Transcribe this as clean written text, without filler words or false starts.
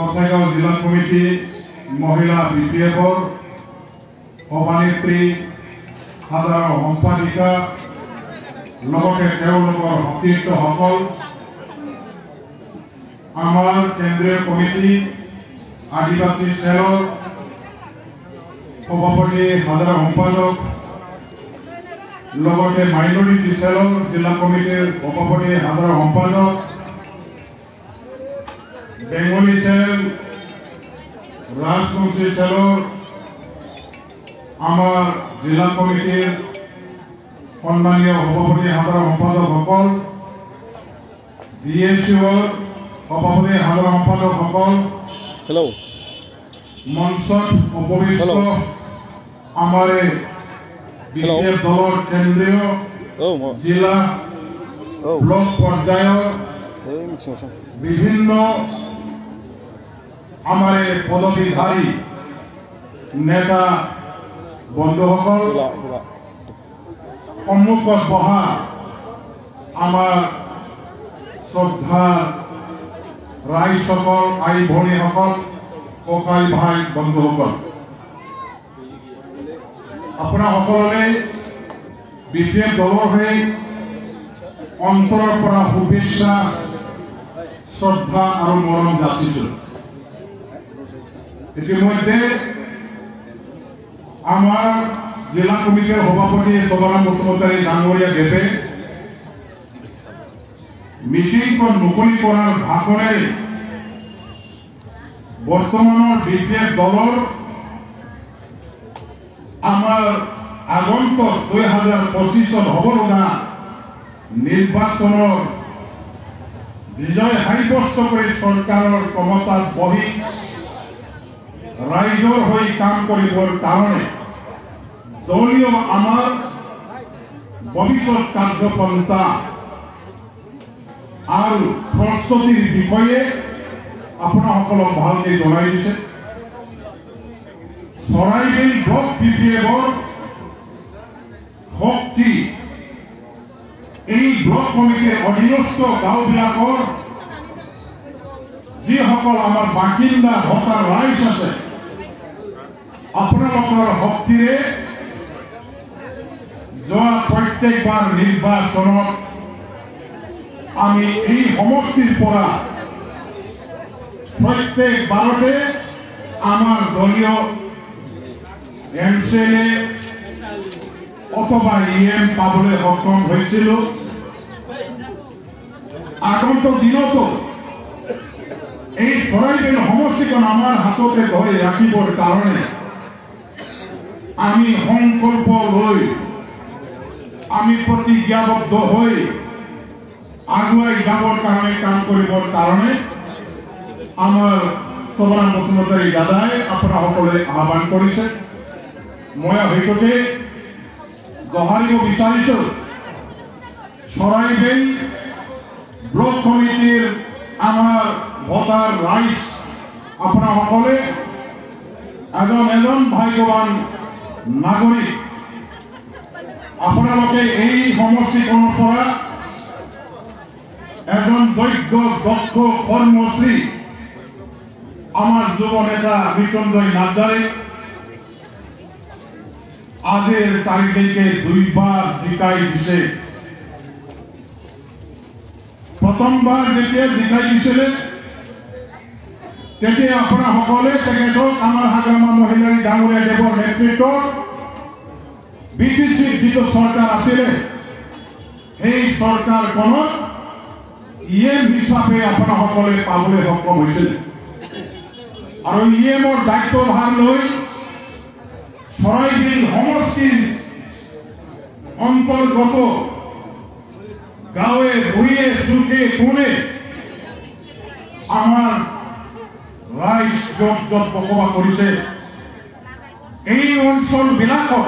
কসাইগাঁও জিলা কমিটি মহিলা বিপিএফৰ সভানেত্ৰী সাধাৰণ সম্পাদিকা লগতে তেওঁলোকৰ সতীৰ্থসকল আমাৰ কেন্দ্ৰীয় কমিটি আদিবাসী সেলৰ সভাপতি সাধাৰণ সম্পাদক লগতে মাইনৰিটি সেলৰ জিলা কমিটিৰ সভাপতি সাধাৰণ সম্পাদক বেঙ্গলী সেল ৰাজবংশী সেলৰ আমাৰ জিলা কমিটিৰ সন্মানীয় সভাপতি সাধাৰণ সম্পাদকসকল বিএসইউৰ সভাপতি সাধাৰণ সম্পাদকসকল মঞ্চত উপবিষ্ট আমাৰ বিজেপি দলৰ কেন্দ্ৰীয় জিলা ব্লক পৰ্যায়ৰ বিভিন্ন আমাৰ পদবীধাৰী নেতা বন্ধুসকল সন্মুখত বহা আমাৰ শ্ৰদ্ধা ৰাইজসকল আই ভনীসকল ককাই ভাই বন্ধুসকল আপোনাৰ সকলোৰে বিজেপি দলৰ হৈ অন্তৰৰ পৰা শুভেচ্ছা শ্ৰদ্ধা আৰু মৰম যাচিছো। ইতিমধ্যে আমাৰ জিলা কমিটিৰ সভাপতি সদাৰাম বসুমতাৰী ডাঙৰীয়া দেৱে মিটিংখন মুকলি কৰাৰ ভাষণেৰে বৰ্তমানৰ বিজেপি দলৰ আমাৰ আগন্তুক 2025 হ'ব লগা নিৰ্বাচনৰ বিজয় সাব্যস্ত কৰি চৰকাৰৰ ক্ষমতাত বহি ৰাইজৰ হৈ কাম কৰিবৰ কাৰণে দলীয় আমাৰ ভৱিষ্যত কাৰ্যপন্থা আৰু প্ৰস্তুতিৰ বিষয়ে আপোনাসকলক ভালকে জনাই দিছে। চৰাইবিল ব্লক বিপিএফৰ শক্তি এই ব্লক কমিটিৰ অধীনস্থ গাঁওবিলাকৰ যিসকল আমাৰ বাসিন্দা ভোটাৰ ৰাইজ আছে আপোনালোকৰ শক্তিৰে যোৱা প্ৰত্যেকবাৰ নিৰ্বাচনত আমি এই সমষ্টিৰ পৰা প্ৰত্যেকবাৰতে আমাৰ দলীয় এমচিএলএ অথবা ইএম পাবলৈ সক্ষম হৈছিলো। আগন্তুক দিনতো এই চৰাইবিল সমষ্টিখন আমাৰ হাততে ধৰি ৰাখিবৰ কাৰণে আমি সংকল্প লৈ আমি প্ৰতিজ্ঞাবদ্ধ হৈ আগুৱাই যাবৰ কাৰণে কাম কৰিবৰ কাৰণে আমাৰ সদাৰাম বসুমতাৰী দাদাই আপোনাসকলে আহ্বান কৰিছে। মই হয়তো দোহাৰিব বিচাৰিছো চৰাইবিল ব্লক কমিটিৰ আমাৰ ভোটাৰ ৰাইজ আপোনাসকলে এজন ভাগ্যৱান নাগৰিক। আপোনালোকে এই সমষ্টিখনৰ পৰা এজন যোগ্য দক্ষ কৰ্মশ্ৰী আমাৰ যুৱ নেতা মৃত্যুঞ্জয় নাৰ্জাৰীক আজিৰ তাৰিখলৈকে 2বাৰ জিকাই দিছে। প্ৰথমবাৰ যেতিয়া জিকাই দিছিলে তেতিয়া আপোনাসকলে তেখেতক আমাৰ হাগ্ৰামা মহিলাৰী ডাঙৰীয়া দেৱৰ নেতৃত্বত বিটিচিৰ যিটো চৰকাৰ আছিলে সেই চৰকাৰখনত ইএম হিচাপে আপোনাসকলে পাবলৈ সক্ষম হৈছিল আৰু ইএমৰ দায়িত্বভাৰ লৈ চৰাইবিল সমষ্টিৰ অন্তৰ্গত গাঁৱে ভূঞে চুকে কোণে আমাৰ ৰাইজ য'ত য'ত বসবাস কৰিছে এই অঞ্চলবিলাকত